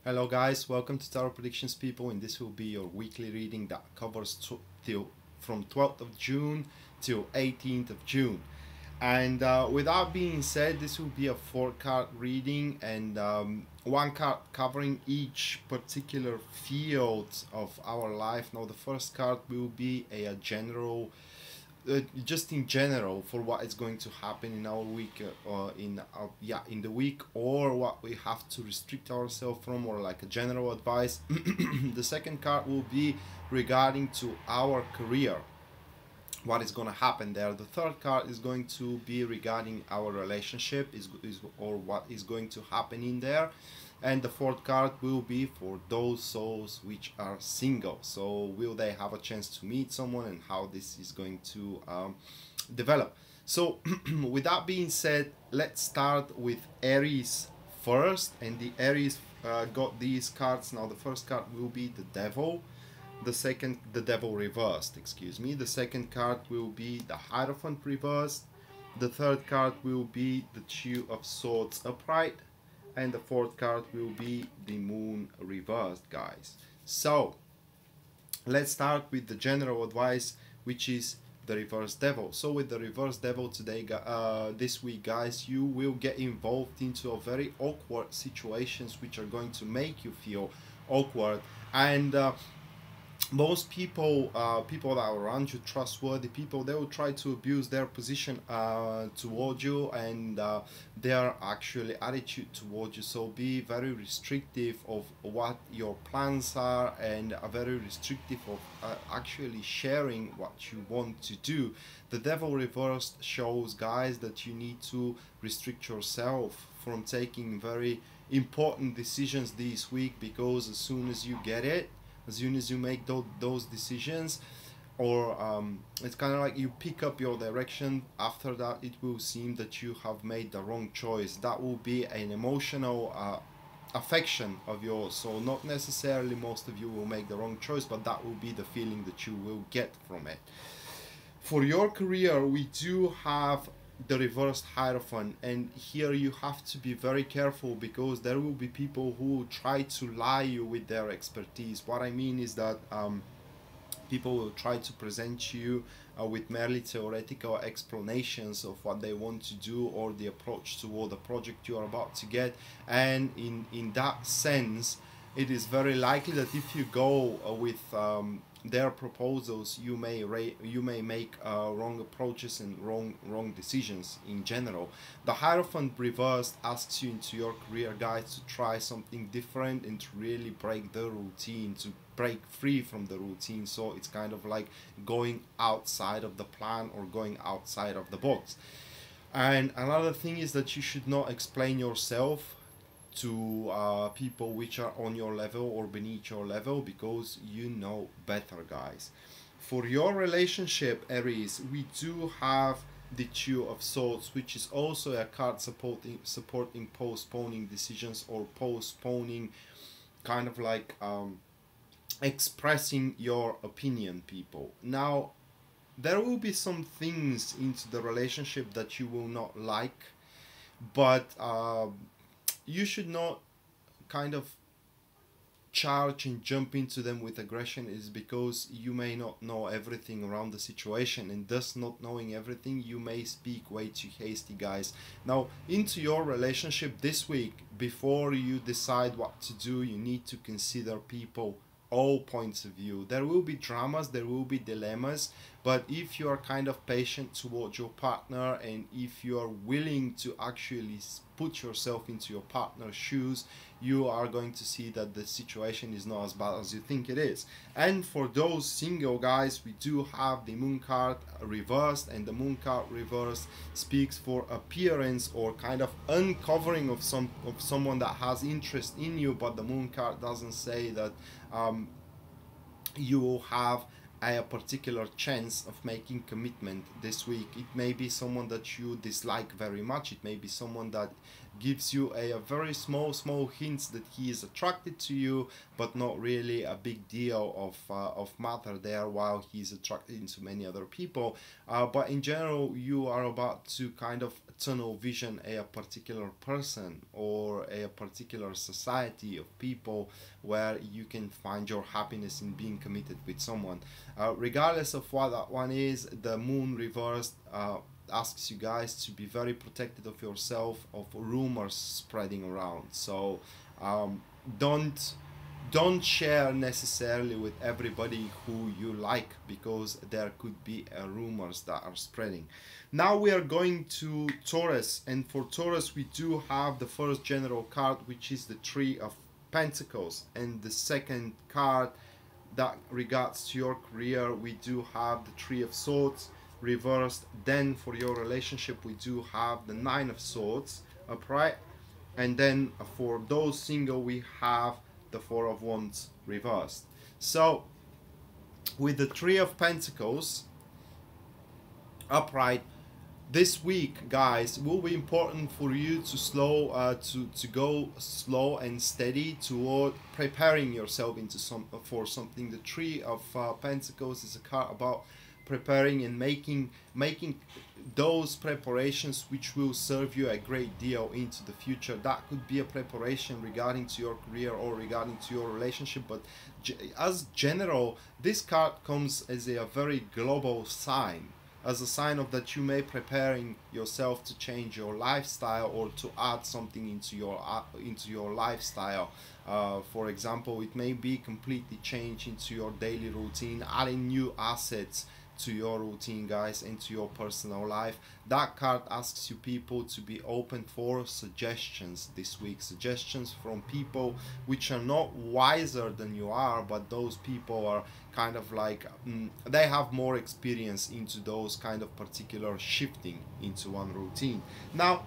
Hello guys, welcome to Tarot Predictions people, and this will be your weekly reading that covers from 12th of June till 18th of June. And with that being said, this will be a 4-card reading and one card covering each particular field of our life. Now the first card will be a general just in general for what is going to happen in our week in the week, or what we have to restrict ourselves from, or like a general advice. The second card will be regarding to our career, what is going to happen there. The third card is going to be regarding our relationship or what is going to happen in there, and the fourth card will be for those souls which are single. So will they have a chance to meet someone, and how this is going to develop. So with that being said, let's start with Aries first, and the Aries got these cards. Now the first card will be the Devil, the Devil reversed, excuse me. The second card will be the Hierophant reversed. The third card will be the Two of Swords upright, and the fourth card will be the Moon reversed, guys. So let's start with the general advice, which is the reverse Devil. So with the reverse Devil today, this week, guys, you will get involved into a very awkward situations which are going to make you feel awkward, and most people that are around you, trustworthy people, they will try to abuse their position toward you, and their actually attitude toward you. So be very restrictive of what your plans are, and very restrictive of actually sharing what you want to do. The Devil reversed shows, guys, that you need to restrict yourself from taking very important decisions this week, because as soon as you get it, as soon as you make those decisions, or it's kind of like you pick up your direction, after that it will seem that you have made the wrong choice. That will be an emotional affection of yours. So not necessarily most of you will make the wrong choice, but that will be the feeling that you will get from it. For your career, we do have the reversed Hierophant, and here you have to be very careful, because there will be people who try to lie you with their expertise. What I mean is that people will try to present you with merely theoretical explanations of what they want to do, or the approach toward the project you are about to get, and in that sense it is very likely that if you go with their proposals, you may make wrong approaches and wrong decisions in general. The Hierophant reversed asks you into your career, guys, to try something different and to really break the routine, to break free from the routine. So it's kind of like going outside of the plan, or going outside of the box. And another thing is that you should not explain yourself to people which are on your level or beneath your level, because you know better, guys. For your relationship, Aries, we do have the Two of Swords, which is also a card supporting postponing decisions, or postponing, kind of like expressing your opinion, people. Now there will be some things into the relationship that you will not like, but you should not kind of charge and jump into them with aggression, is because you may not know everything around the situation, and thus not knowing everything, you may speak way too hasty, guys. Now into your relationship this week, before you decide what to do, you need to consider people, all points of view. There will be dramas, there will be dilemmas, but if you are kind of patient towards your partner, and if you are willing to actually put yourself into your partner's shoes, you are going to see that the situation is not as bad as you think it is. And for those single guys, we do have the Moon card reversed, and the Moon card reversed speaks for appearance, or kind of uncovering of someone that has interest in you, but the Moon card doesn't say that you will have a particular chance of making commitment this week. It may be someone that you dislike very much. It may be someone that gives you a very small hints that he is attracted to you, but not really a big deal of matter there, while he's attracted into many other people. But in general, you are about to kind of tunnel vision a particular person or a particular society of people where you can find your happiness in being committed with someone. Regardless of what that one is, the moon reversed asks you guys to be very protected of yourself, of rumors spreading around. So um, don't don't share necessarily with everybody who you like, because there could be rumors that are spreading. Now we are going to Taurus, and for Taurus we do have the first general card, which is the Three of Pentacles, and the second card that regards to your career we do have the Three of Swords reversed. Then for your relationship we do have the Nine of Swords upright, and then for those single we have the Four of Wands reversed. So with the Three of Pentacles upright, this week, guys, will be important for you to go slow and steady toward preparing yourself into for something. The Three of Pentacles is a card about preparing and making those preparations which will serve you a great deal into the future. That could be a preparation regarding to your career or regarding to your relationship, but as general, this card comes as a very global sign, as a sign of that you may preparing yourself to change your lifestyle or to add something into your lifestyle. For example, it may be completely change into your daily routine, adding new assets to your routine, guys, into your personal life. That card asks you people to be open for suggestions this week, suggestions from people which are not wiser than you are, but those people are kind of like they have more experience into those kind of particular shifting into one routine. Now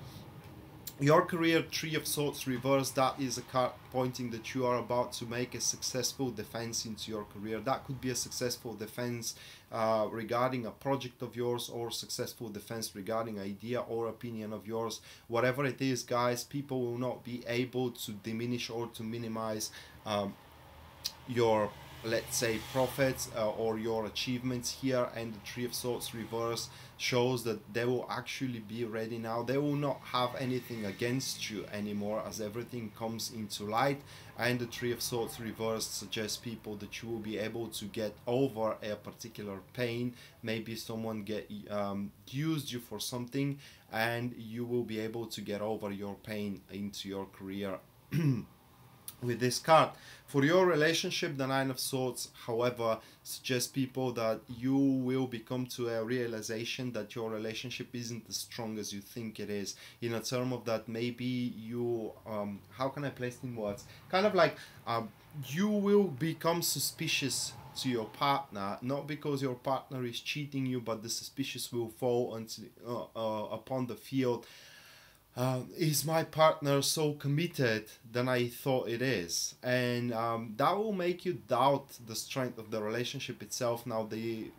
your career, Three of Swords reversed, that is a card pointing that you are about to make a successful defense into your career. That could be a successful defense regarding a project of yours, or successful defense regarding idea or opinion of yours. Whatever it is, guys, people will not be able to diminish or to minimize your, let's say, profits or your achievements here. And the Three of Swords reverse shows that they will actually be ready now. They will not have anything against you anymore, as everything comes into light. And the Three of Swords reverse suggests people that you will be able to get over a particular pain. Maybe someone used you for something, and you will be able to get over your pain into your career with this card. For your relationship, the Nine of Swords, however, suggests people that you will become to a realization that your relationship isn't as strong as you think it is, in a term of that maybe you how can I place it in words, kind of like you will become suspicious to your partner, not because your partner is cheating you, but the suspicious will fall upon the field. Is my partner so committed than I thought it is? And that will make you doubt the strength of the relationship itself. Now the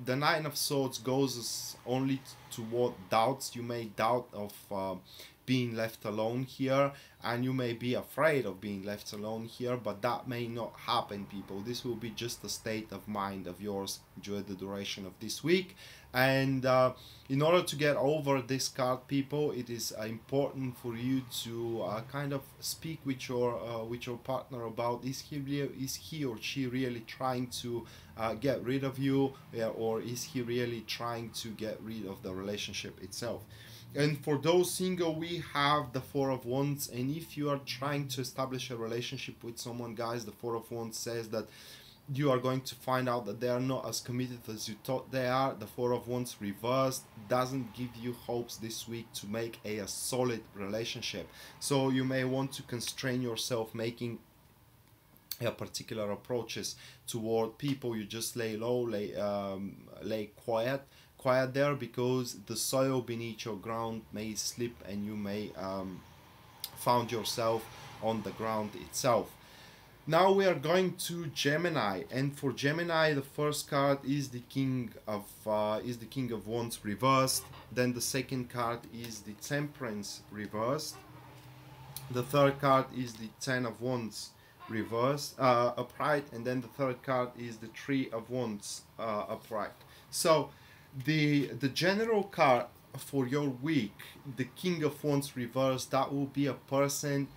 Nine of Swords goes only toward doubts. You may doubt of being left alone here, and you may be afraid of being left alone here, but that may not happen, people. This will be just a state of mind of yours during the duration of this week. And in order to get over this card, people, it is important for you to kind of speak with your partner about, is he or she really trying to get rid of you, or is he really trying to get rid of the relationship itself? And for those single, we have the Four of Wands. And if you are trying to establish a relationship with someone, guys, the Four of Wands says that you are going to find out that they are not as committed as you thought they are. The Four of Wands reversed doesn't give you hopes this week to make a solid relationship. So you may want to constrain yourself making particular approaches toward people. You just lay low, lay quiet there, because the soil beneath your ground may slip and you may found yourself on the ground itself. Now we are going to Gemini, and for Gemini the first card is the King of Wands reversed. Then the second card is the Temperance reversed. The third card is the Ten of Wands reversed upright, and then the third card is the Three of Wands upright. So the general card for your week, the King of Wands reverse, that will be a person,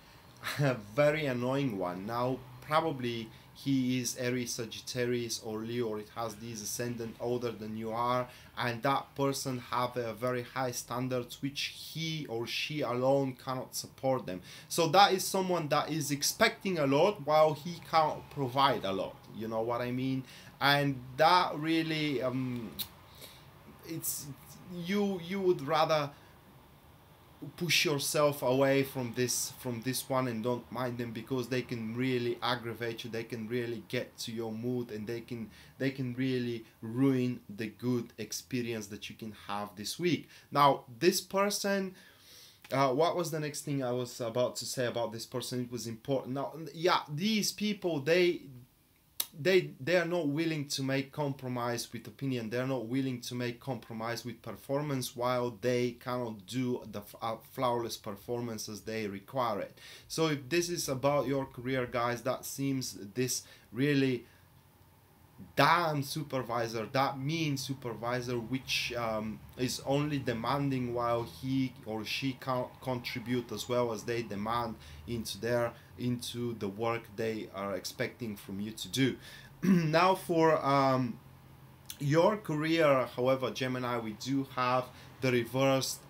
a very annoying one. Now, probably he is Aries, Sagittarius, or Leo, or it has these ascendant older than you are, and that person have a very high standards which he or she alone cannot support them. So that is someone that is expecting a lot while he can't provide a lot. You know what I mean? And that really it's you would rather push yourself away from this one and don't mind them, because they can really aggravate you, they can really get to your mood, and they can really ruin the good experience that you can have this week. Now this person, what was the next thing I was about to say about this person? It was important. Now, yeah, these people, they are not willing to make compromise with opinion, they're not willing to make compromise with performance, while they cannot do the flawless performance as they require it. So if this is about your career, guys, that seems this really damn supervisor, that mean supervisor, which is only demanding while he or she can't contribute as well as they demand into the work they are expecting from you to do. Now for your career, however, Gemini, we do have the reversed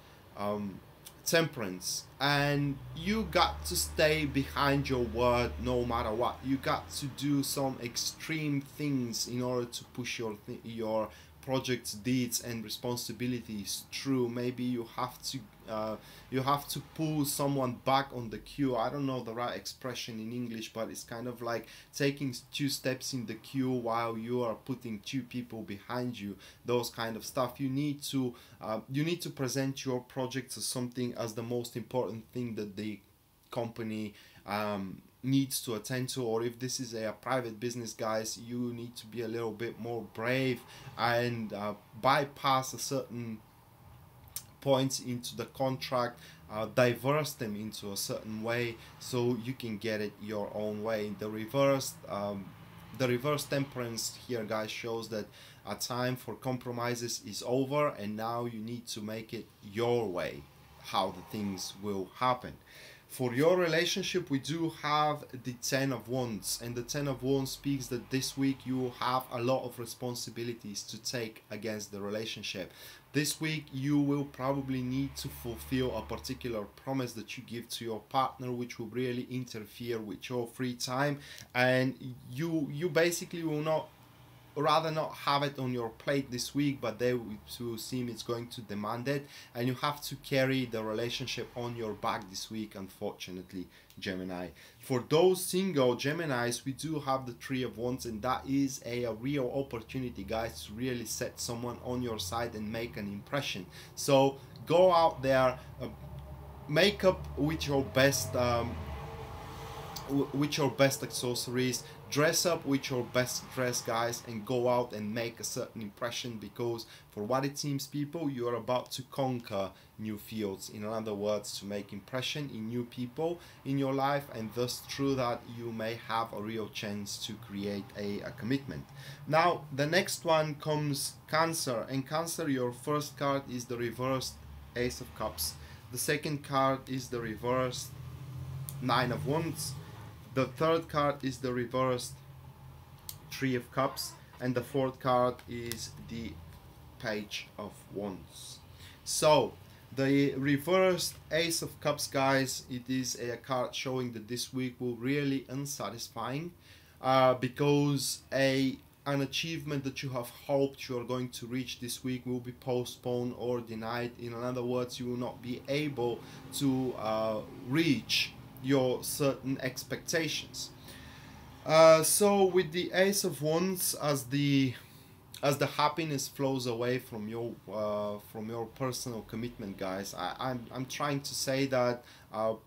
Temperance, and you got to stay behind your word no matter what. You got to do some extreme things in order to push your projects, deeds, and responsibilities through. Maybe you have to pull someone back on the queue. I don't know the right expression in English, but it's kind of like taking 2 steps in the queue while you are putting 2 people behind you. Those kind of stuff. You need to present your projects as something, as the most important thing that the company needs to attend to. Or if this is a private business, guys, you need to be a little bit more brave and bypass a certain points into the contract, diverse them into a certain way so you can get it your own way. The reverse Temperance here, guys, shows that a time for compromises is over, and now you need to make it your way how the things will happen. For your relationship, we do have the 10 of Wands, and the 10 of Wands speaks that this week you have a lot of responsibilities to take against the relationship. This week you will probably need to fulfill a particular promise that you give to your partner, which will really interfere with your free time, and you basically will rather not have it on your plate this week, but they will seem it's going to demand it, and you have to carry the relationship on your back this week, unfortunately, Gemini. For those single Geminis, we do have the 3 of Wands, and that is a real opportunity, guys, to really set someone on your side and make an impression. So go out there, make up with your best accessories, dress up with your best dress, guys, and go out and make a certain impression, because for what it seems, people, you are about to conquer new fields. In other words, to make impression in new people in your life, and thus through that you may have a real chance to create a commitment. Now the next one comes Cancer, and Cancer, your first card is the reversed Ace of Cups, the second card is the reversed 9 of Wands, the third card is the reversed 3 of Cups, and the fourth card is the Page of Wands. So the reversed Ace of Cups, guys, it is a card showing that this week will really unsatisfying, because an achievement that you have hoped you are going to reach this week will be postponed or denied. In other words, you will not be able to reach your certain expectations. So with the Ace of Wands, as the happiness flows away from your personal commitment, guys, I'm trying to say that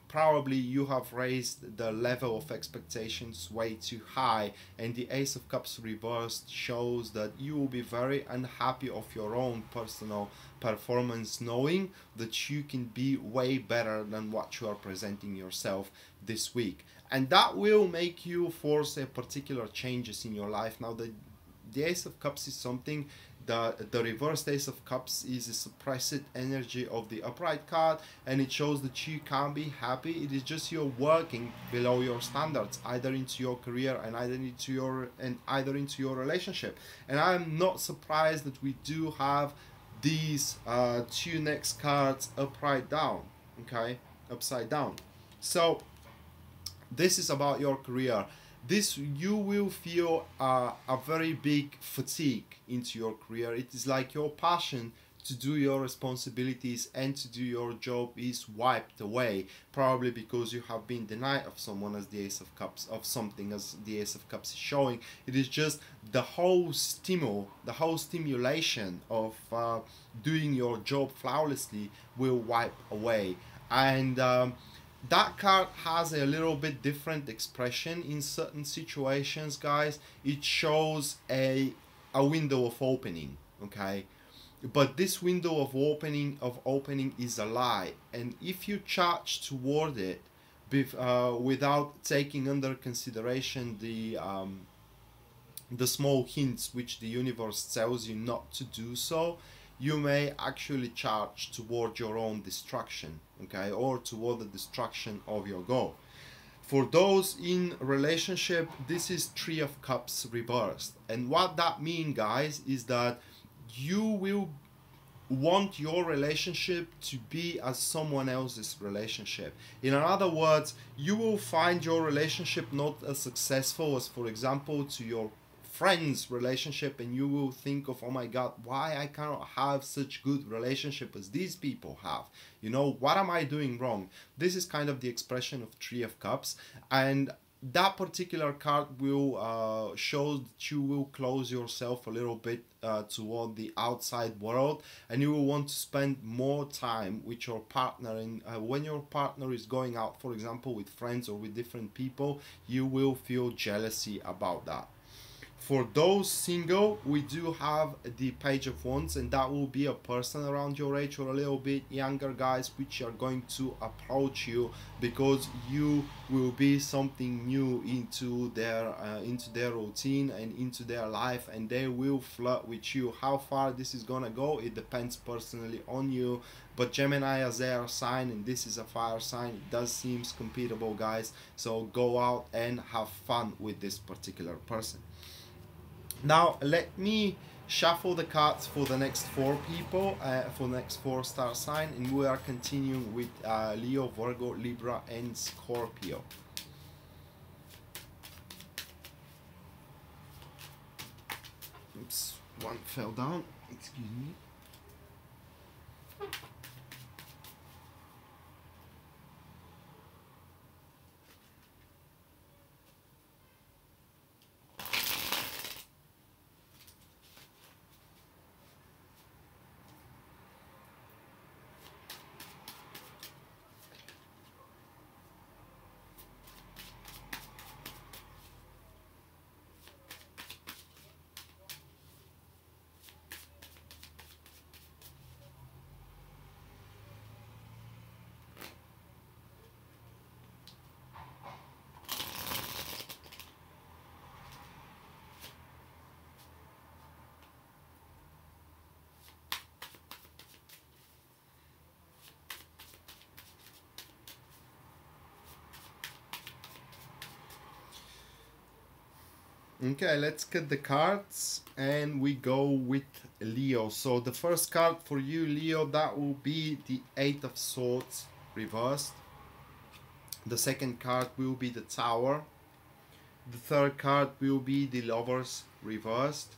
probably you have raised the level of expectations way too high, and the Ace of Cups reversed shows that you will be very unhappy of your own personal performance, knowing that you can be way better than what you are presenting yourself this week, and that will make you force a particular changes in your life. Now the Ace of Cups is something the reversed Ace of Cups is a suppressed energy of the upright card, and it shows that you can't be happy. It is just you're working below your standards, either into your career and either into your relationship. And I'm not surprised that we do have these two next cards upside down. Okay, upside down. So this is about your career. This, you will feel a very big fatigue into your career. It is like your passion to do your responsibilities and to do your job is wiped away, probably because you have been denied of someone, as the Ace of Cups, of something, as the Ace of Cups is showing. It is just the whole stimulation of doing your job flawlessly will wipe away. And that card has a little bit different expression in certain situations, guys. It shows a window of opening, okay? But this window of opening is a lie, and if you charge toward it without taking under consideration the small hints which the universe tells you not to do so, you may actually charge toward your own destruction, okay, or toward the destruction of your goal. For those in relationship, this is Three of Cups reversed, and what that means, guys, is that you will want your relationship to be as someone else's relationship. In other words, you will find your relationship not as successful as, for example, to your friends relationship, and you will think of, oh my god, why I cannot have such good relationship as these people have, you know, what am I doing wrong? This is kind of the expression of Three of Cups, and that particular card will show that you will close yourself a little bit toward the outside world, and you will want to spend more time with your partner. And when your partner is going out, for example, with friends or with different people, you will feel jealousy about that. For those single, we do have the Page of Wands, and that will be a person around your age or a little bit younger, guys, which are going to approach you because you will be something new into their routine and into their life, and they will flirt with you. How far this is gonna go, it depends personally on you. But Gemini, as their sign, and this is a fire sign, it does seem compatible, guys. So go out and have fun with this particular person. Now let me shuffle the cards for the next four people, for the next four star sign, and we are continuing with Leo, Virgo, Libra, and Scorpio. Oops, one fell down. Excuse me. Okay, let's cut the cards and we go with Leo. So the first card for you, Leo, that will be the Eight of Swords reversed. The second card will be the Tower. The third card will be the Lovers reversed.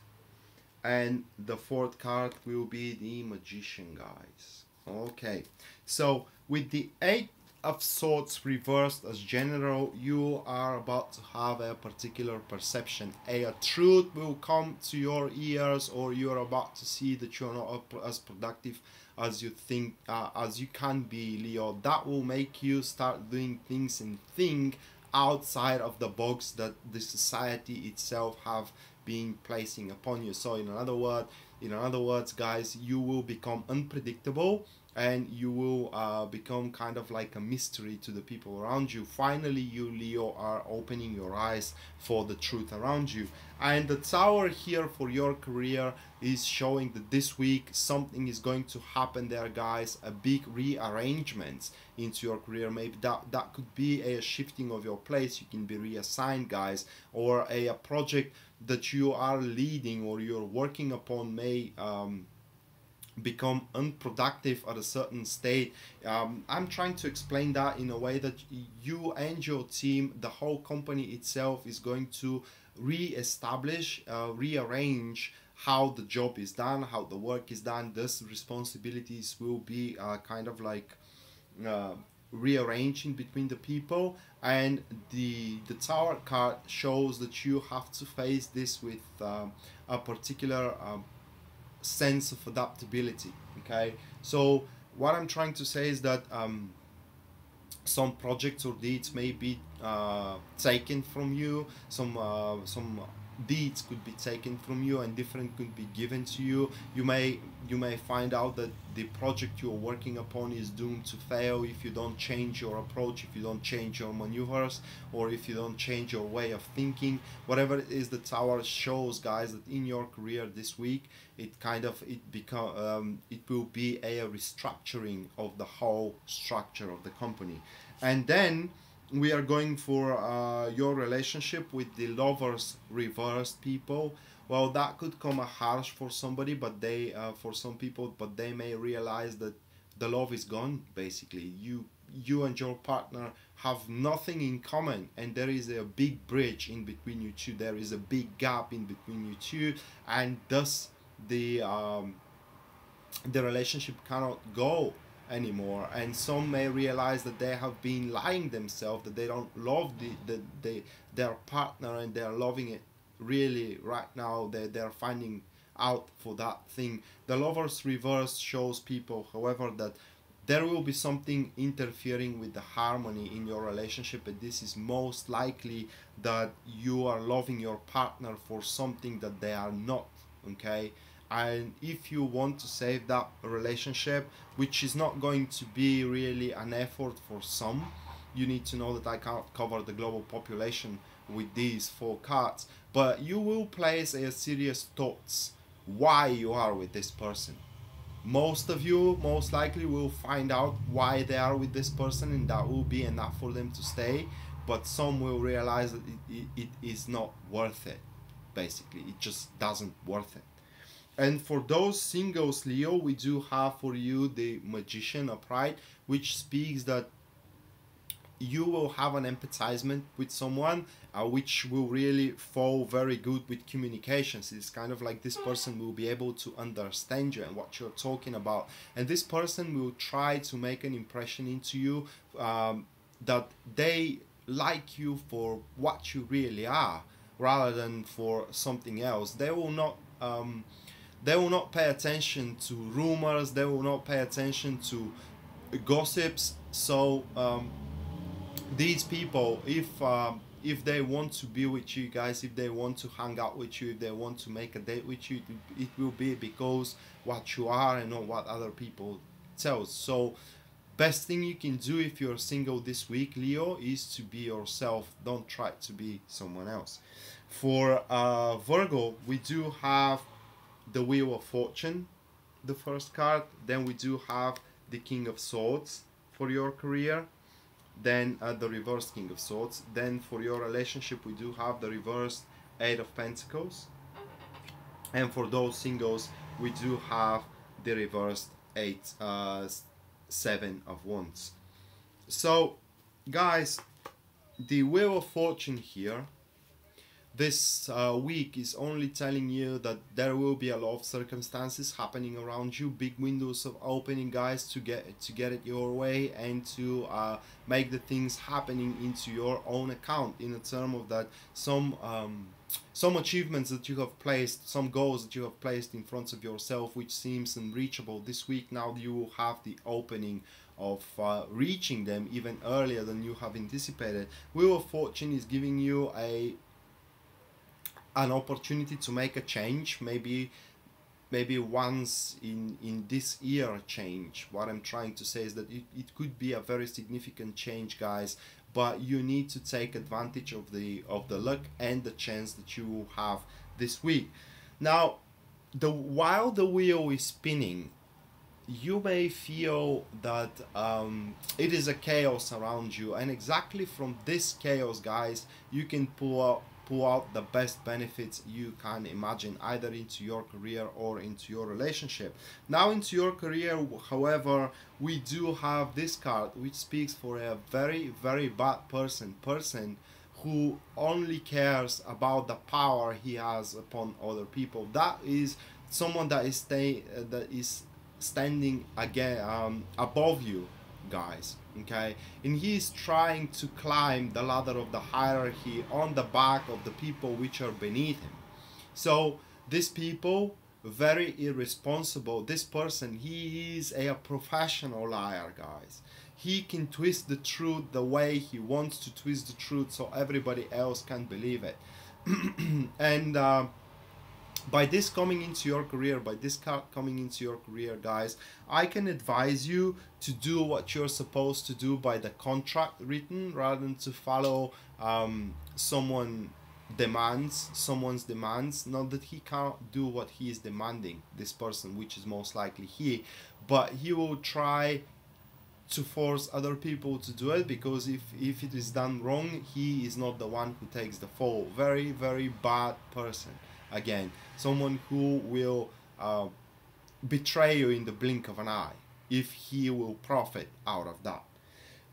And the fourth card will be the Magician, guys. Okay, so with the Eight of Swords reversed as general, you are about to have a particular perception. A truth will come to your ears, or you're about to see that you're not as productive as you think, as you can be, Leo. That will make you start doing things and think outside of the box that the society itself have been placing upon you. So in other words, guys, you will become unpredictable, and you will become kind of like a mystery to the people around you. Finally, you, Leo, are opening your eyes for the truth around you. And the Tower here for your career is showing that this week something is going to happen there, guys. A big rearrangement into your career. Maybe that could be a shifting of your place. You can be reassigned, guys, or a project that you are leading or you're working upon may become unproductive at a certain state. I'm trying to explain that in a way that you and your team, the whole company itself, is going to re-establish, rearrange how the job is done, how the work is done. These responsibilities will be kind of like uh, rearranging between the people, and the Tower card shows that you have to face this with a particular sense of adaptability. Okay, so what I'm trying to say is that some projects or deeds may be taken from you, some deeds could be taken from you and different could be given to you. You may find out that the project you're working upon is doomed to fail if you don't change your approach, if you don't change your maneuvers, or if you don't change your way of thinking. Whatever it is, the Tower shows, guys, that in your career this week it will be a restructuring of the whole structure of the company. And then we are going for your relationship with the Lovers reversed, people. Well, that could come harsh for somebody, but for some people, but they may realize that the love is gone. Basically, you and your partner have nothing in common, and there is a big bridge in between you two. There is a big gap in between you two, and thus the relationship cannot go anymore. And some may realize that they have been lying themselves, that they don't love their partner, and they're loving it really right now. They're finding out for that thing. The Lovers reverse shows, people, however, that there will be something interfering with the harmony in your relationship, and this is most likely that you are loving your partner for something that they are not. Okay, and if you want to save that relationship, which is not going to be really an effort for some, you need to know that I can't cover the global population with these 4 cards, but you will place a serious thoughts why you are with this person. Most of you most likely will find out why they are with this person, and that will be enough for them to stay. But some will realize that it is not worth it. Basically, it just doesn't worth it. And for those singles, Leo, we do have for you the Magician upright, which speaks that you will have an empathizement with someone, which will really fall very good with communications. It's kind of like this person will be able to understand you and what you're talking about, and this person will try to make an impression into you, that they like you for what you really are rather than for something else. They will not pay attention to rumors, they will not pay attention to gossips. So these people, if they want to be with you guys, if they want to hang out with you, if they want to make a date with you, it will be because what you are and not what other people tell. So best thing you can do if you're single this week, Leo, is to be yourself. Don't try to be someone else. For Virgo, we do have the Wheel of Fortune, the first card. Then we do have the King of Swords for your career. Then the reversed King of Swords. Then for your relationship, we do have the reversed Eight of Pentacles. And for those singles, we do have the reversed Seven of Wands. So, guys, the Wheel of Fortune here this week is only telling you that there will be a lot of circumstances happening around you, big windows of opening, guys, to get it your way and to make the things happening into your own account, in a term of that some achievements that you have placed, some goals that you have placed in front of yourself, which seems unreachable this week. Now you will have the opening of reaching them even earlier than you have anticipated. Wheel of Fortune is giving you an opportunity to make a change. Maybe maybe once in this year change. What I'm trying to say is that it could be a very significant change, guys, but you need to take advantage of the luck and the chance that you have this week. Now, while the wheel is spinning, you may feel that it is a chaos around you, and exactly from this chaos, guys, you can pull out the best benefits you can imagine, either into your career or into your relationship. Now, into your career, however, we do have this card which speaks for a very, very bad person who only cares about the power he has upon other people. That is someone that is standing again above you, guys, okay, and he's trying to climb the ladder of the hierarchy on the back of the people which are beneath him. So these people, very irresponsible. This person, he is a professional liar, guys. He can twist the truth the way he wants to twist the truth so everybody else can believe it. And by this coming into your career, by this card coming into your career, guys, I can advise you to do what you're supposed to do by the contract written, rather than to follow someone's demands. Not that he can't do what he is demanding, this person, which is most likely he, but he will try to force other people to do it, because if it is done wrong, he is not the one who takes the fall. Very, very bad person. Again, someone who will betray you in the blink of an eye, if he will profit out of that.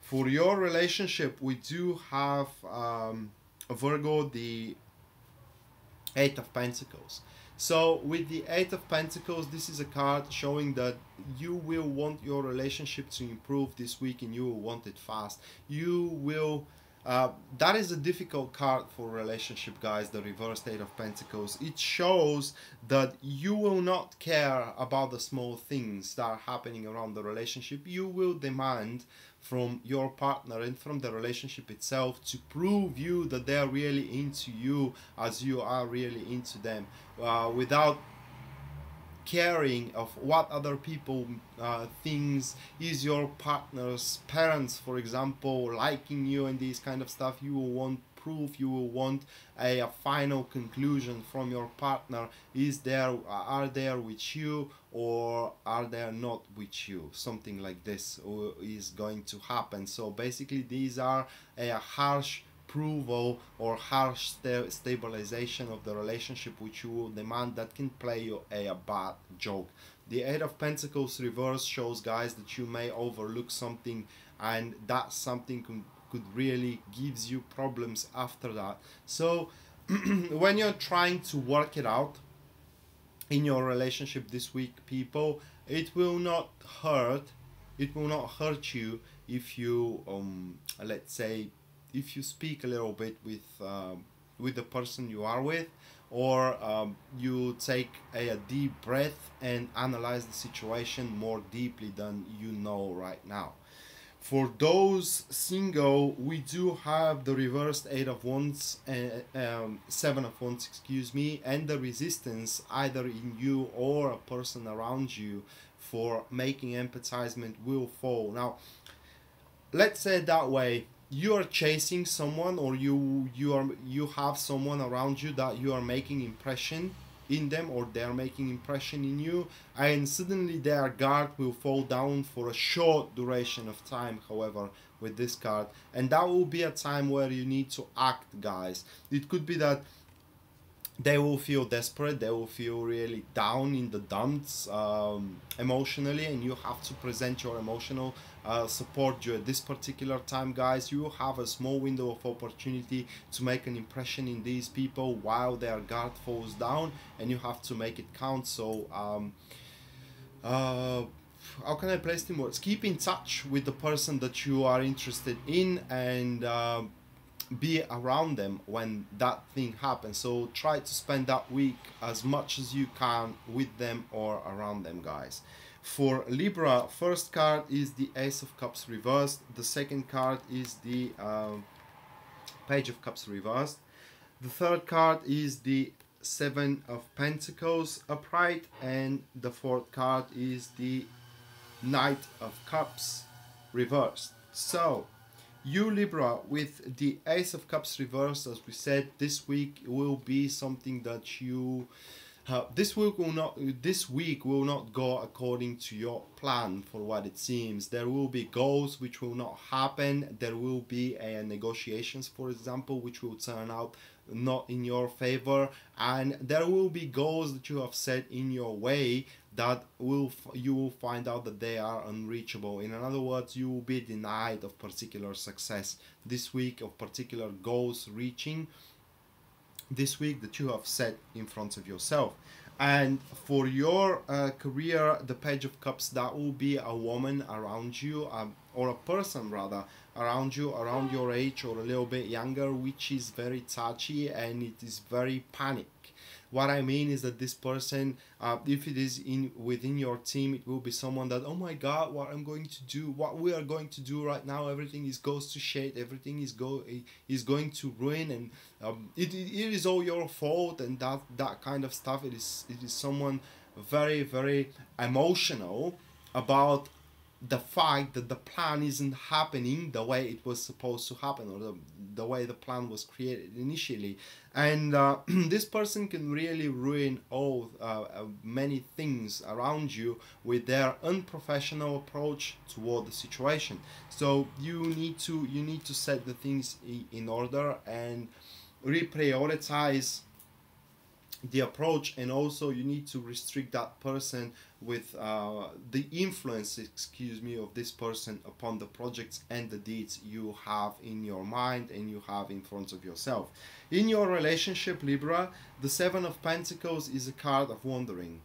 For your relationship, we do have Virgo, the Eight of Pentacles. So with the Eight of Pentacles, this is a card showing that you will want your relationship to improve this week, and you will want it fast. You will that is a difficult card for relationship, guys, the reversed Eight of Pentacles. It shows that you will not care about the small things that are happening around the relationship. You will demand from your partner and from the relationship itself to prove you that they are really into you as you are really into them, without caring of what other people things. Is your partner's parents, for example, liking you and these kind of stuff? You will want proof. You will want a final conclusion from your partner. Are they with you, or are they not with you? Something like this is going to happen. So basically, these are a harsh approval or harsh stabilization of the relationship which you will demand, that can play you a bad joke. The Eight of Pentacles reverse shows, guys, that you may overlook something, and that something could really gives you problems after that. So when you're trying to work it out in your relationship this week, people, it will not hurt you if you let's say, if you speak a little bit with the person you are with, or you take a deep breath and analyze the situation more deeply than you know right now. For those single, we do have the reversed Eight of Wands, Seven of Wands, excuse me, and the resistance either in you or a person around you for making empathizement will fall. Now, let's say it that way. You are chasing someone, or you have someone around you that you are making impression in them, or they are making impression in you, and suddenly their guard will fall down for a short duration of time, however, with this card, and that will be a time where you need to act, guys. It could be that they will feel desperate, they will feel really down in the dumps emotionally, and you have to present your emotional support during this particular time, guys. You have a small window of opportunity to make an impression in these people while their guard falls down, and you have to make it count. So how can I place them words? Keep in touch with the person that you are interested in, and be around them when that thing happens. So try to spend that week as much as you can with them or around them, guys. For Libra, first card is the Ace of Cups reversed. The second card is the Page of Cups reversed. The third card is the Seven of Pentacles upright, and the fourth card is the Knight of Cups reversed. So you Libra, with the Ace of Cups reversed, as we said, this week will be something that you this week will not go according to your plan. For what it seems, there will be goals which will not happen. There will be negotiations, for example, which will turn out not in your favor, and there will be goals that you have set in your way that you will find out that they are unreachable. In other words, you will be denied of particular success this week, of particular goals reaching this week that you have set in front of yourself. And for your career, the Page of Cups, that will be a woman around you, or a person rather around you, around your age or a little bit younger, which is very touchy and it is very panic. What I mean is that this person, if it is within your team, it will be someone that, oh my God, what we are going to do right now, everything goes to shit, everything is going to ruin, and it is all your fault, and that kind of stuff. It is someone very, very emotional about the fact that the plan isn't happening the way it was supposed to happen, or the way the plan was created initially. And this person can really ruin many things around you with their unprofessional approach toward the situation. So you need to set the things in order and reprioritize the approach, and also you need to restrict that person with the influence, of this person upon the projects and the deeds you have in your mind and you have in front of yourself. In your relationship, Libra, the Seven of Pentacles is a card of wandering.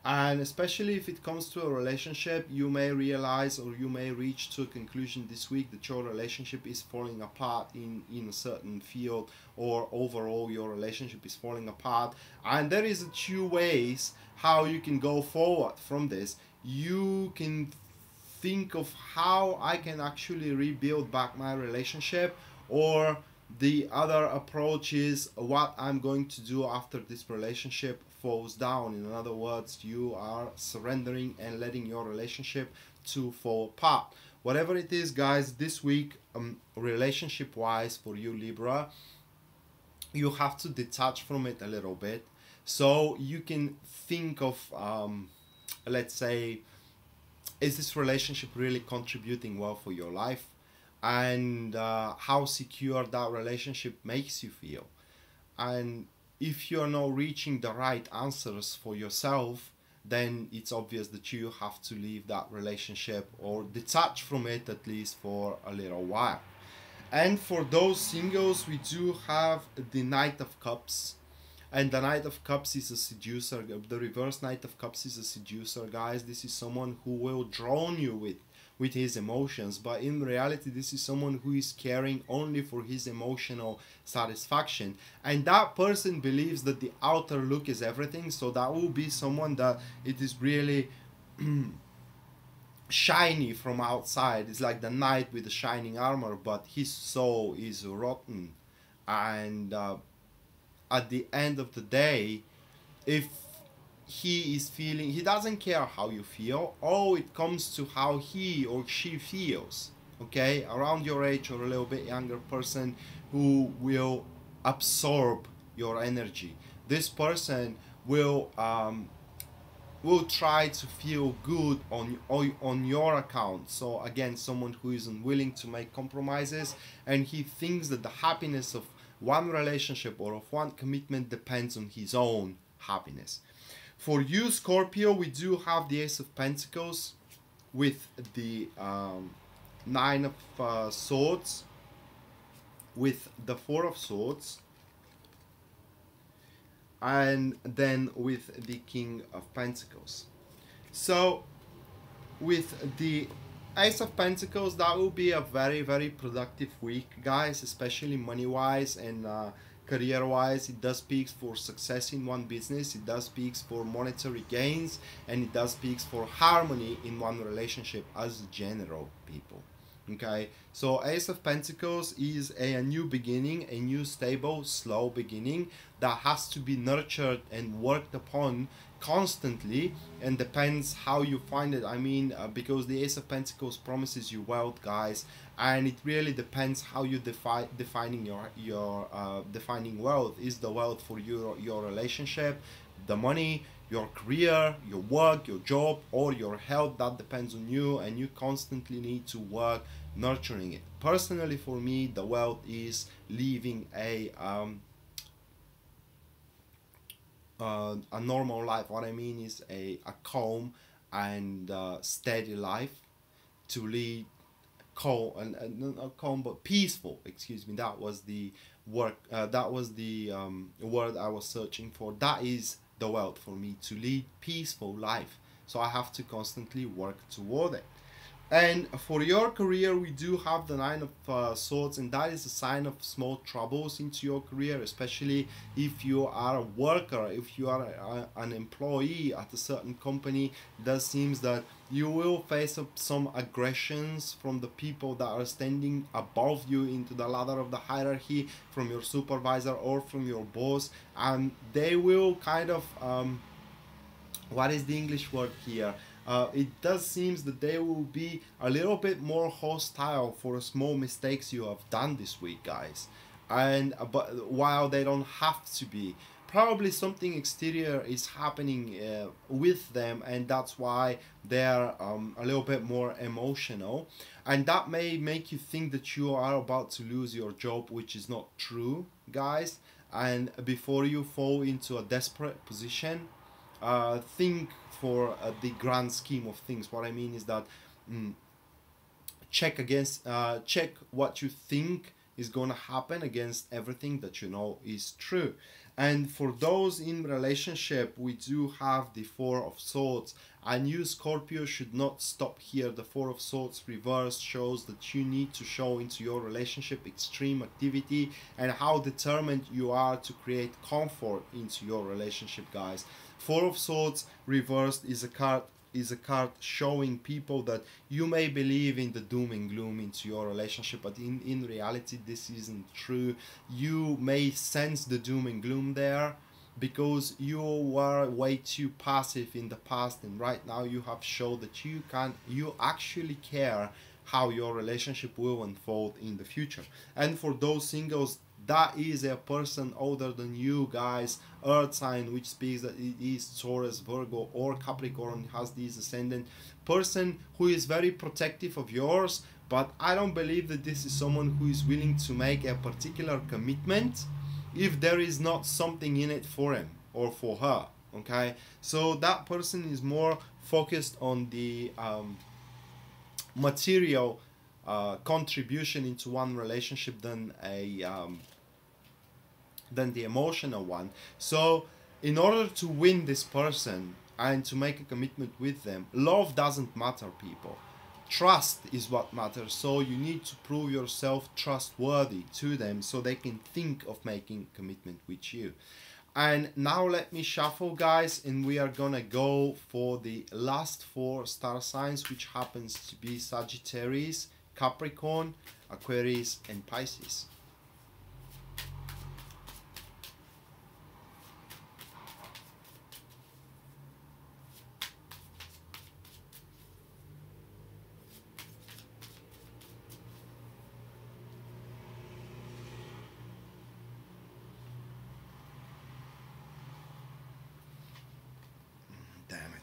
And especially if it comes to a relationship, you may realize, or you may reach to a conclusion this week, that your relationship is falling apart in a certain field, or overall your relationship is falling apart. And there is two ways how you can go forward from this. You can think of how I can actually rebuild back my relationship, or the other approach is what I'm going to do after this relationship falls down. In other words, you are surrendering and letting your relationship to fall apart. Whatever it is, guys, this week, relationship wise for you Libra, you have to detach from it a little bit, so you can think of let's say, is this relationship really contributing well for your life, and how secure that relationship makes you feel. And if you're not reaching the right answers for yourself, then it's obvious that you have to leave that relationship or detach from it, at least for a little while. And for those singles, we do have the Knight of Cups. And the Knight of Cups is a seducer. The reverse Knight of Cups is a seducer, guys. This is someone who will drown you with his emotions, but in reality this is someone who is caring only for his emotional satisfaction, and that person believes that the outer look is everything. So that will be someone that it is really shiny from outside. It's like the knight with the shining armor, but his soul is rotten. And at the end of the day, if he is feeling, he doesn't care how you feel. Oh, it comes to how he or she feels. Okay, around your age or a little bit younger person who will absorb your energy. This person will try to feel good on your account. So again, someone who isn't willing to make compromises, and he thinks that the happiness of one relationship or of one commitment depends on his own happiness. For you Scorpio, we do have the Ace of Pentacles with the Nine of Swords, with the Four of Swords, and then with the King of Pentacles. So with the Ace of Pentacles, that will be a very, very productive week, guys, especially money wise and career wise. It does speak for success in one business, it does speak for monetary gains, and it does speak for harmony in one relationship as general, people. Okay, so Ace of Pentacles is a new beginning, a new stable, slow beginning that has to be nurtured and worked upon constantly, and depends how you find it. I mean, because the Ace of Pentacles promises you wealth, guys, and it really depends how you defining your defining wealth. Is the wealth for your relationship, the money, your career, your work, your job, or your health? That depends on you, and you constantly need to work nurturing it. Personally, for me, the wealth is living a normal life. What I mean is a calm and steady life, to lead calm and not calm but peaceful. Excuse me. That was the work. That was the word I was searching for. That is the wealth for me, to lead peaceful life. So I have to constantly work toward it. And for your career, we do have the Nine of Swords, and that is a sign of small troubles into your career, especially if you are a worker, if you are an employee at a certain company. That seems that you will face up some aggressions from the people that are standing above you into the ladder of the hierarchy, from your supervisor or from your boss, and they will kind of what is the English word here? It does seems that they will be a little bit more hostile for small mistakes you have done this week, guys. And but while they don't have to be, probably something exterior is happening with them, and that's why they're a little bit more emotional, and that may make you think that you are about to lose your job, which is not true, guys. And before you fall into a desperate position, think for the grand scheme of things. What I mean is that mm, check what you think is gonna happen against everything that you know is true. And for those in relationship, we do have the Four of Swords, and you, Scorpio, should not stop here. The Four of Swords reverse shows that you need to show into your relationship extreme activity and how determined you are to create comfort into your relationship, guys. Four of Swords reversed is a card showing people that you may believe in the doom and gloom into your relationship, but in reality this isn't true. You may sense the doom and gloom there because you were way too passive in the past, and right now you have shown that you actually care how your relationship will unfold in the future. And for those singles, that is a person older than you, guys, earth sign, which speaks that it is Taurus, Virgo, or Capricorn, has this ascendant person who is very protective of yours. But I don't believe that this is someone who is willing to make a particular commitment if there is not something in it for him or for her. Okay, so that person is more focused on the material contribution into one relationship than the emotional one. So in order to win this person and to make a commitment with them, love doesn't matter, people. Trust is what matters. So you need to prove yourself trustworthy to them so they can think of making commitment with you. And now let me shuffle, guys, and we are gonna go for the last four star signs, which happens to be Sagittarius, Capricorn, Aquarius, and Pisces. Damn it.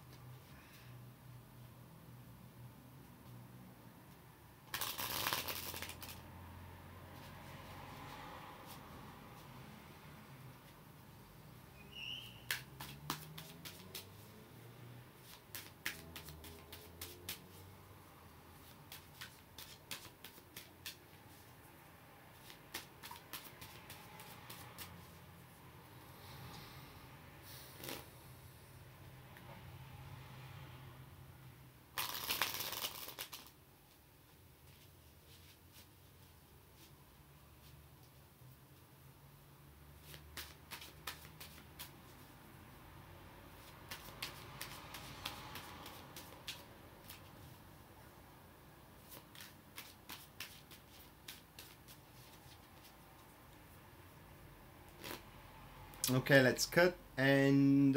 Okay, let's cut. And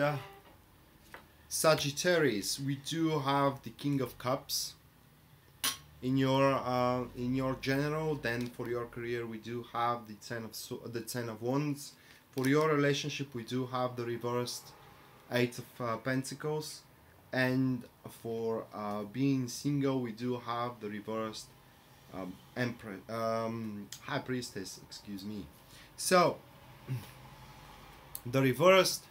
Sagittarius, we do have the King of Cups in your general. Then for your career, we do have the Ten of Wands. For your relationship, we do have the reversed Eight of Pentacles, and for being single, we do have the reversed Emperor, High Priestess. Excuse me. So the reversed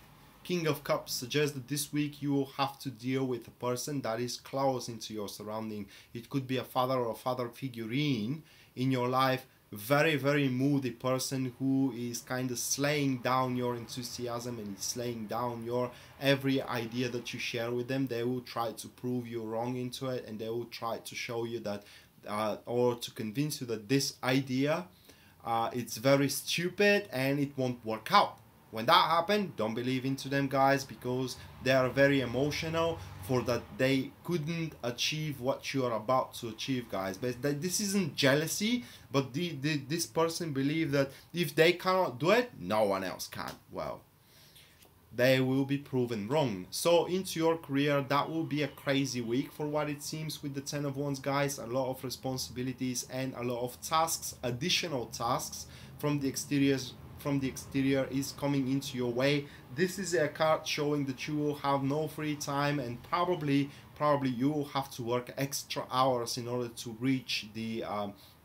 King of Cups suggests that this week you will have to deal with a person that is close into your surrounding. It could be a father or a father figurine in your life. Very, very moody person who is kind of slaying down your enthusiasm and slaying down your every idea that you share with them. They will try to prove you wrong into it, and they will try to show you that or to convince you that this idea it's very stupid and it won't work out. When that happens, don't believe into them, guys, because they are very emotional for that they couldn't achieve what you are about to achieve, guys. But this isn't jealousy, but this person believe that if they cannot do it, no one else can. Well, they will be proven wrong. So into your career, that will be a crazy week for what it seems with the Ten of Wands, guys. A lot of responsibilities and a lot of tasks, additional tasks from the exterior is coming into your way. This is a card showing that you will have no free time, and probably you will have to work extra hours in order to reach the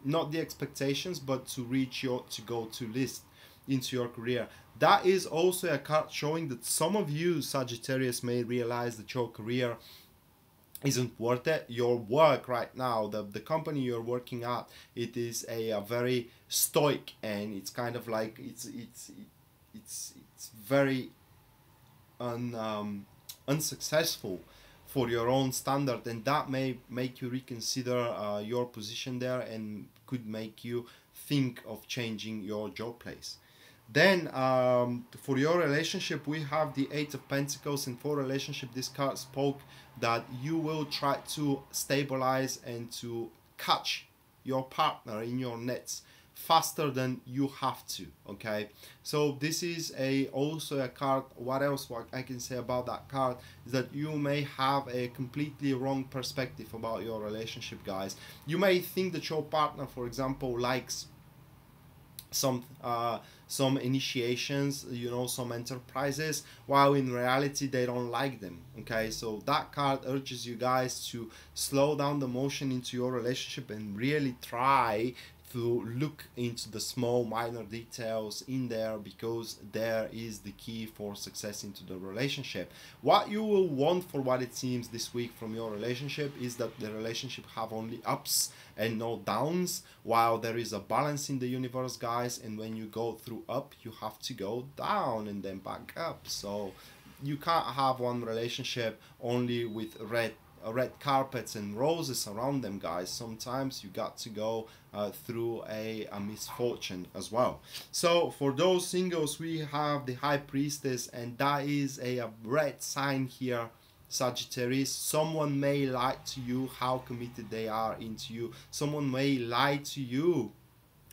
not the expectations, but to reach your to-go-to list into your career. That is also a card showing that some of you Sagittarius may realize that your career isn't worth it. Your work right now, the company you're working at, it is a very stoic, and it's kind of like it's very unsuccessful for your own standard, and that may make you reconsider your position there and could make you think of changing your job place. Then for your relationship, we have the Eight of Pentacles, and for relationship, this card spoke that you will try to stabilize and to catch your partner in your nets faster than you have to. Okay, so this is also a card. What I can say about that card is that you may have a completely wrong perspective about your relationship, guys. You may think that your partner, for example, likes some initiations, you know, some enterprises, while in reality they don't like them. Okay, so that card urges you guys to slow down the motion into your relationship and really try to look into the small minor details in there, because there is the key for success into the relationship. What you will want, for what it seems this week from your relationship, is that the relationship have only ups and no downs, while there is a balance in the universe, guys, and when you go through up, you have to go down and then back up. So you can't have one relationship only with red carpets and roses around them, guys. Sometimes you got to go through a misfortune as well. So for those singles, we have the High Priestess, and that is a red sign here, Sagittarius. Someone may lie to you how committed they are into you. Someone may lie to you,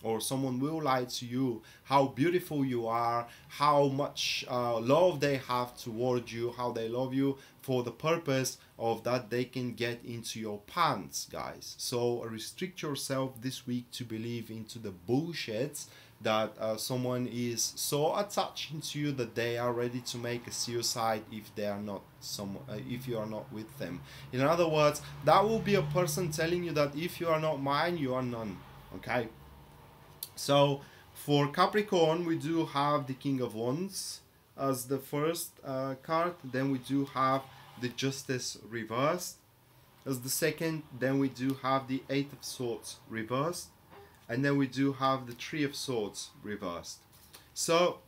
or someone will lie to you how beautiful you are, how much love they have toward you, how they love you, for the purpose of that they can get into your pants, guys. So restrict yourself this week to believe into the bullshit that someone is so attached into you that they are ready to make a suicide if they are not if you are not with them. In other words, that will be a person telling you that if you are not mine, you are none. Okay, so for Capricorn, we do have the King of Wands as the first card. Then we do have the Justice reversed as the second. Then we do have the Eight of Swords reversed, and then we do have the Three of Swords reversed. So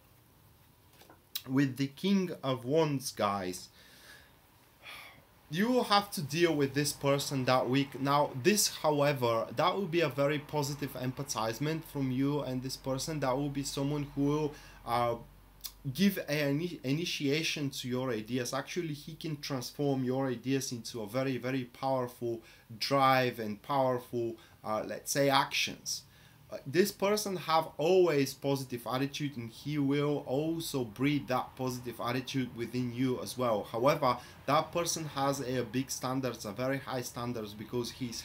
with the King of Wands, guys, you will have to deal with this person that week. Now this, however, that will be a very positive empathizement from you and this person. That will be someone who will give an initiation to your ideas. Actually, he can transform your ideas into a very, very powerful drive and powerful, let's say, actions. this person have always positive attitude, and he will also breed that positive attitude within you as well. However, that person has a big standards, a very high standards, because he's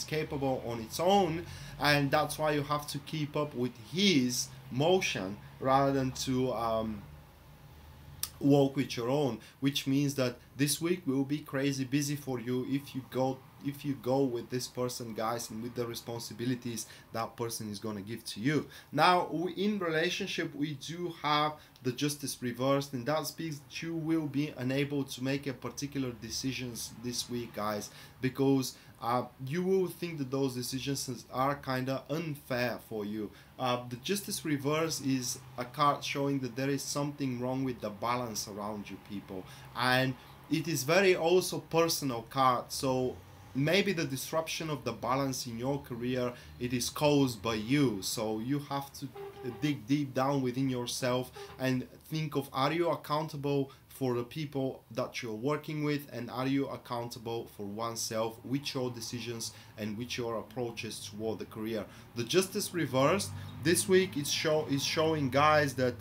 capable on its own, and that's why you have to keep up with his motion rather than to walk with your own, which means that this week will be crazy busy for you if you go with this person, guys, and with the responsibilities that person is going to give to you. Now, in relationship, we do have the justice reversed, and that speaks that you will be unable to make a particular decisions this week, guys, because you will think that those decisions are kind of unfair for you. The justice reverse is a card showing that there is something wrong with the balance around you, people, and it is very also personal card. So maybe the disruption of the balance in your career, it is caused by you, so you have to dig deep down within yourself and think of, are you accountable for the people that you're working with, and are you accountable for oneself with your decisions and with your approaches toward the career. The justice reversed this week is showing, guys, that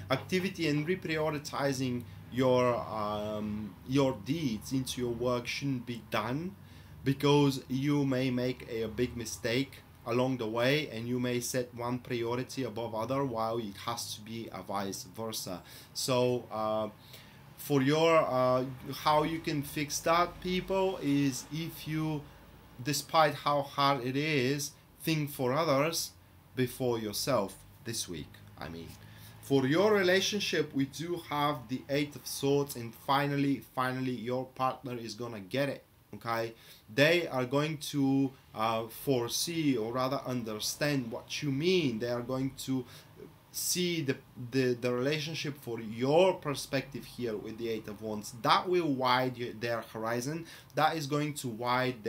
activity and reprioritizing your deeds into your work shouldn't be done, because you may make a big mistake along the way, and you may set one priority above other, while it has to be a vice versa. So for your how you can fix that, people, is if you, despite how hard it is, think for others before yourself this week. I mean, for your relationship, we do have the Eight of Swords, and finally your partner is gonna get it. Okay, they are going to foresee, or rather understand what you mean. They are going to see the relationship for your perspective here with the Eight of Wands. That will widen their horizon. That is going to widen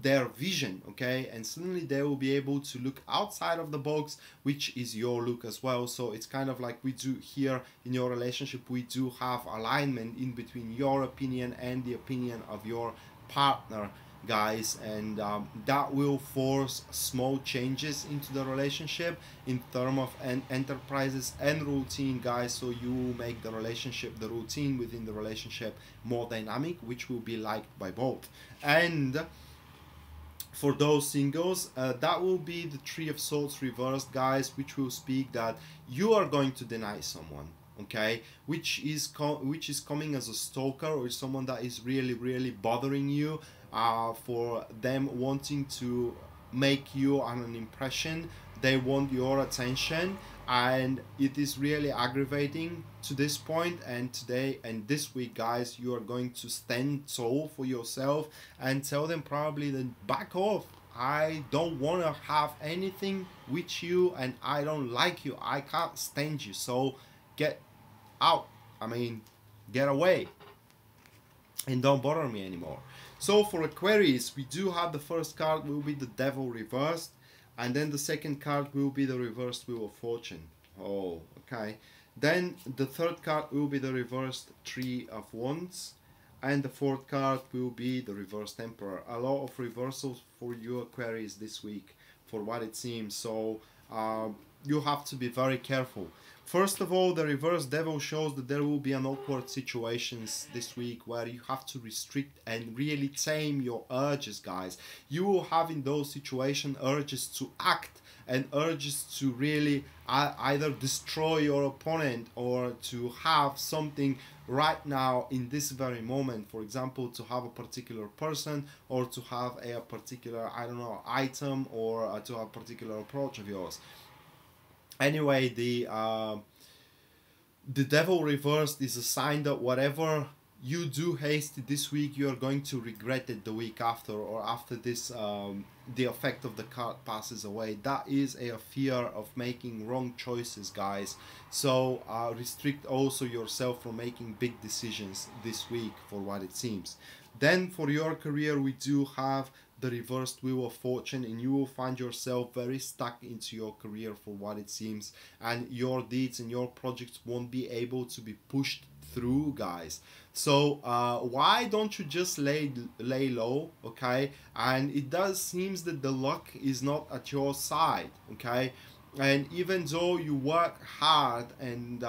their vision, okay, and suddenly they will be able to look outside of the box, which is your look as well. So it's kind of like we do here in your relationship, we do have alignment in between your opinion and the opinion of your partner, guys, and that will force small changes into the relationship in terms of enterprises and routine, guys. So you will make the relationship, the routine within the relationship, more dynamic, which will be liked by both. And for those singles, that will be the Three of Swords reversed, guys, which will speak that you are going to deny someone, okay, which is coming as a stalker, or someone that is really bothering you, for them wanting to make you an impression. They want your attention, and it is really aggravating to this point. And today and this week, guys, you are going to stand tall for yourself and tell them probably that back off. I don't want to have anything with you, and I don't like you. I can't stand you, so get out. I mean, get away and don't bother me anymore. So for Aquarius, we do have the first card will be the Devil reversed, and then the second card will be the reversed Wheel of Fortune. Oh, okay. Then the third card will be the reversed Three of Wands, and the fourth card will be the reversed Emperor. A lot of reversals for you Aquarius this week, for what it seems. So you have to be very careful. First of all, the reverse Devil shows that there will be an awkward situations this week where you have to restrict and really tame your urges, guys. You will have in those situations urges to act and urges to really either destroy your opponent, or to have something right now in this very moment. For example, to have a particular person, or to have a particular, I don't know, item, or to have a particular approach of yours. Anyway, the Devil reversed is a sign that whatever you do hasty this week, you are going to regret it the week after, or after this the effect of the card passes away. That is a fear of making wrong choices, guys. So restrict also yourself from making big decisions this week, for what it seems. Then for your career, we do have the reversed wheel of fortune, and you will find yourself very stuck into your career for what it seems, and your deeds and your projects won't be able to be pushed through, guys. So why don't you just lay low, okay? And it does seems that the luck is not at your side, okay? And even though you work hard and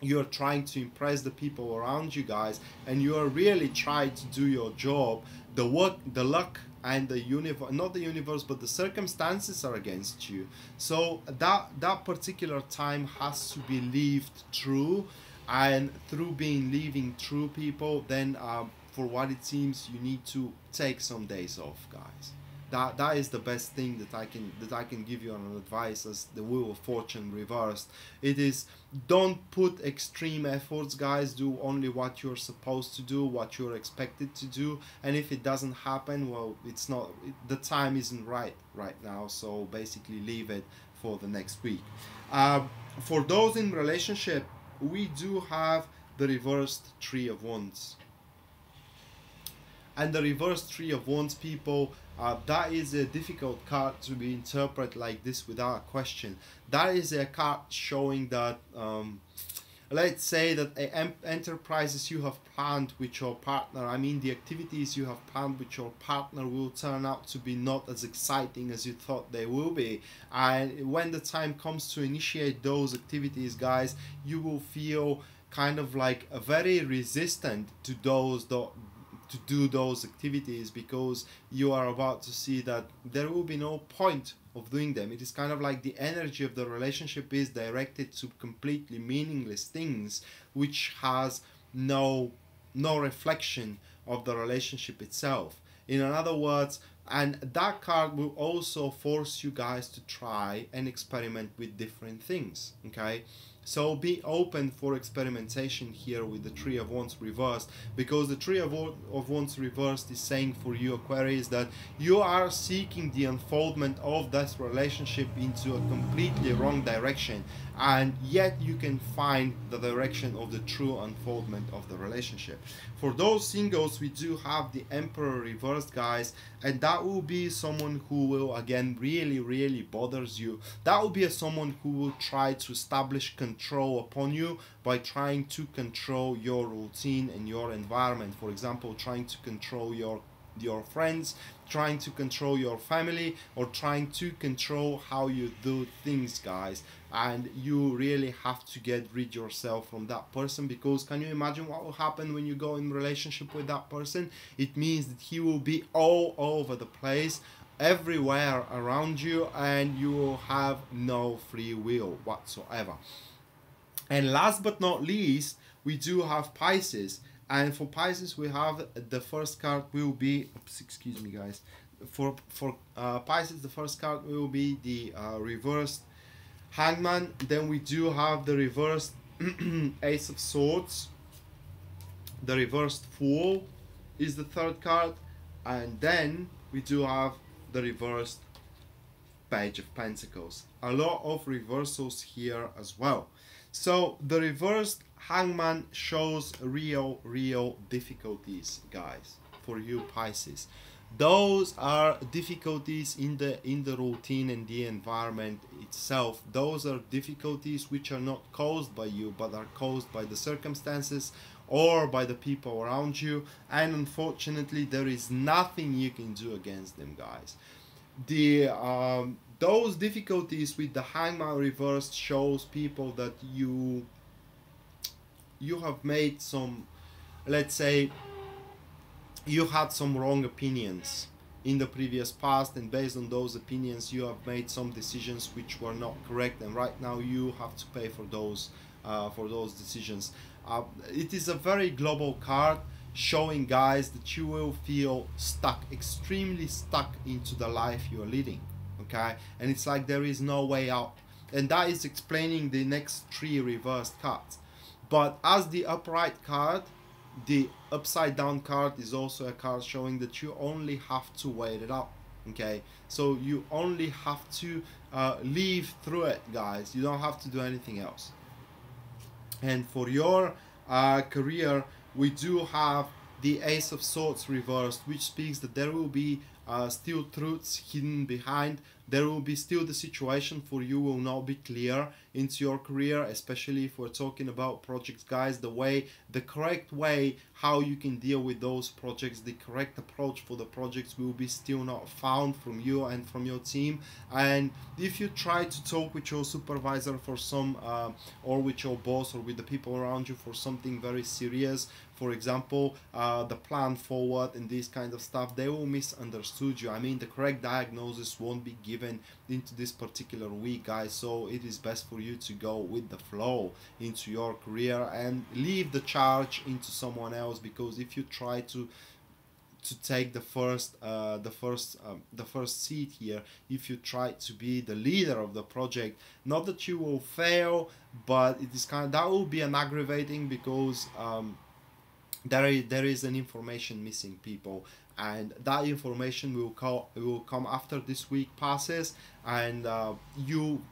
you're trying to impress the people around you, guys, and you are really trying to do your job, the luck and the universe, not the universe, but the circumstances are against you. So that particular time has to be lived through, and through being living through, people, then for what it seems, you need to take some days off, guys. That is the best thing that I can give you an advice as the wheel of fortune reversed. It is, don't put extreme efforts, guys. Do only what you're supposed to do, what you're expected to do, and if it doesn't happen, well, it's not, the time isn't right now, so basically leave it for the next week. For those in relationship, we do have the reversed Three of Wands. And the reversed Three of Wands, people, that is a difficult card to be interpreted like this without a question. That is a card showing that, let's say that enterprises you have planned with your partner, I mean the activities you have planned with your partner, will turn out to be not as exciting as you thought they will be. And when the time comes to initiate those activities, guys, you will feel kind of like a very resistant to do those activities, because you are about to see that there will be no point of doing them. It is kind of like the energy of the relationship is directed to completely meaningless things, which has no reflection of the relationship itself. In other words, and that card will also force you guys to try and experiment with different things, okay? So be open for experimentation here with the Three of Wands reversed, because the Three of Wands reversed is saying for you, Aquarius, that you are seeking the unfoldment of this relationship into a completely wrong direction, and yet you can find the direction of the true unfoldment of the relationship. For those singles, we do have the Emperor reversed, guys, and that will be someone who will, again, really bothers you. That will be someone who will try to establish control upon you by trying to control your routine and your environment. For example, trying to control your friends, trying to control your family, or trying to control how you do things, guys. And you really have to get rid yourself from that person, because can you imagine what will happen when you go in relationship with that person? It means that he will be all over the place, everywhere around you, and you will have no free will whatsoever. And last but not least, we do have Pisces. And for Pisces, we have the first card will be, oops, excuse me, guys. For Pisces, the first card will be the reversed Hangman. Then we do have the reversed Ace of Swords. The reversed Fool is the third card. And then we do have the reversed Page of Pentacles. A lot of reversals here as well. So the reversed Hangman shows real difficulties, guys, for you Pisces. Those are difficulties in the routine and the environment itself. Those are difficulties which are not caused by you, but are caused by the circumstances or by the people around you, and unfortunately there is nothing you can do against them, guys. Those difficulties with the Hangman reversed shows people that you have made some, let's say, you had some wrong opinions in the previous past, and based on those opinions you have made some decisions which were not correct, and right now you have to pay for those decisions. It is a very global card, showing, guys, that you will feel stuck, extremely stuck into the life you are leading, okay? And it's like there is no way out, and that is explaining the next three reversed cards. But as the upright card, the upside down card is also a card showing that you only have to wait it out, okay? So you only have to live through it, guys. You don't have to do anything else. And for your career, we do have the Ace of Swords reversed, which speaks that there will be still truths hidden behind. There will be still the situation for you will not be clear into your career, especially if we're talking about projects, guys. The correct way how you can deal with those projects, the correct approach for the projects will be still not found from you and from your team. And if you try to talk with your supervisor for some or with your boss or with the people around you for something very serious, for example, the plan forward and this kind of stuff, they will misunderstood you. I mean, the correct diagnosis won't be given into this particular week, guys. So it is best for you to go with the flow into your career and leave the charge into someone else, because if you try to take the first seat here, if you try to be the leader of the project, not that you will fail, but it is that will be an aggravating, because there is an information missing, people, and that information will come after this week passes, and you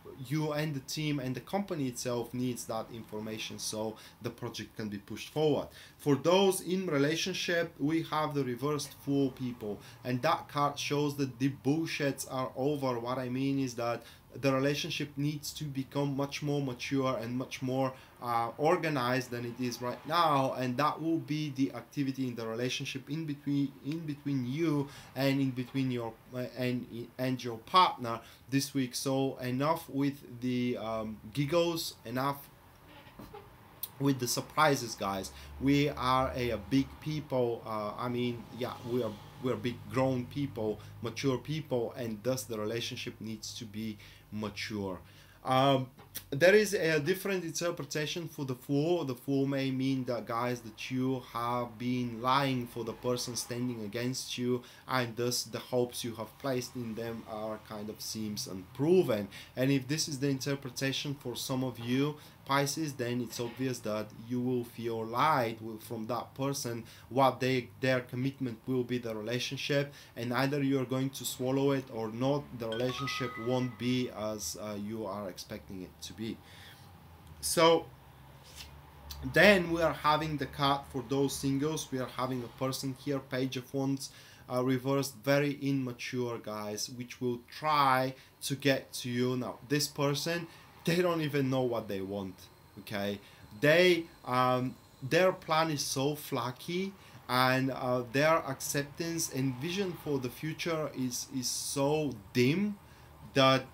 and the team and the company itself needs that information so the project can be pushed forward. For those in relationship, we have the reversed Fool, people, and that card shows that the bullshits are over. What I mean is that the relationship needs to become much more mature and much more organized than it is right now, and that will be the activity in the relationship in between you and in between your and your partner this week. So enough with the giggles, enough with the surprises, guys. We are a big people. I mean, yeah, we're big grown people, mature people, and thus the relationship needs to be mature. There is a different interpretation for the Fool. The Fool may mean that, guys, that you have been lying for the person standing against you, and thus the hopes you have placed in them are kind of seems unproven. And if this is the interpretation for some of you Pisces, then it's obvious that you will feel lied from that person what their commitment will be the relationship, and either you're going to swallow it or not. The relationship won't be as you are expecting it to be. So then we are having the card for those singles. We are having a person here, Page of Wands, reversed, very immature, guys, which will try to get to you. Now this person, they don't even know what they want, okay? They their plan is so flaky, and their acceptance and vision for the future is so dim that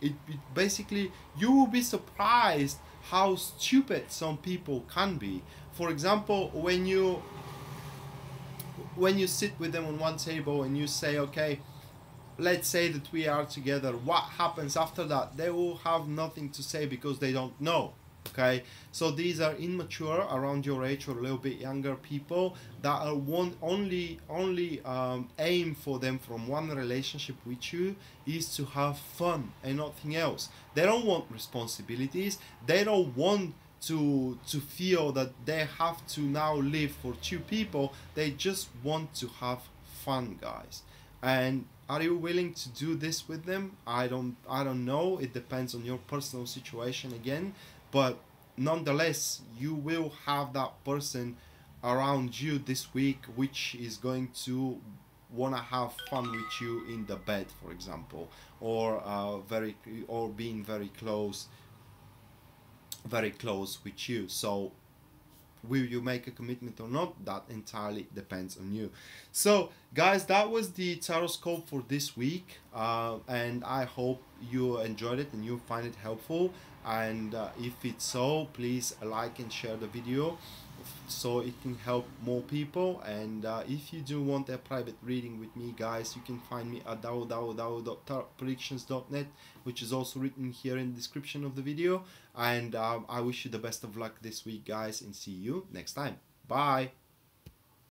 it basically, you will be surprised how stupid some people can be. For example, when you sit with them on one table and you say, okay, let's say that we are together, what happens after that? They will have nothing to say because they don't know, okay? So these are immature, around your age or a little bit younger people that are only aim for them from one relationship with you is to have fun and nothing else. They don't want responsibilities. They don't want to feel that they have to now live for two people. They just want to have fun, guys. And are you willing to do this with them? I don't know. It depends on your personal situation again, but nonetheless, you will have that person around you this week which is going to want to have fun with you in the bed, for example, or being very close with you. So will you make a commitment or not? That entirely depends on you. So guys, that was the taroscope for this week, and I hope you enjoyed it and you find it helpful. And if it's so, please like and share the video so it can help more people. And if you do want a private reading with me, guys, you can find me at www.tarotpredictions.net, which is also written here in the description of the video. And I wish you the best of luck this week, guys, and see you next time. Bye.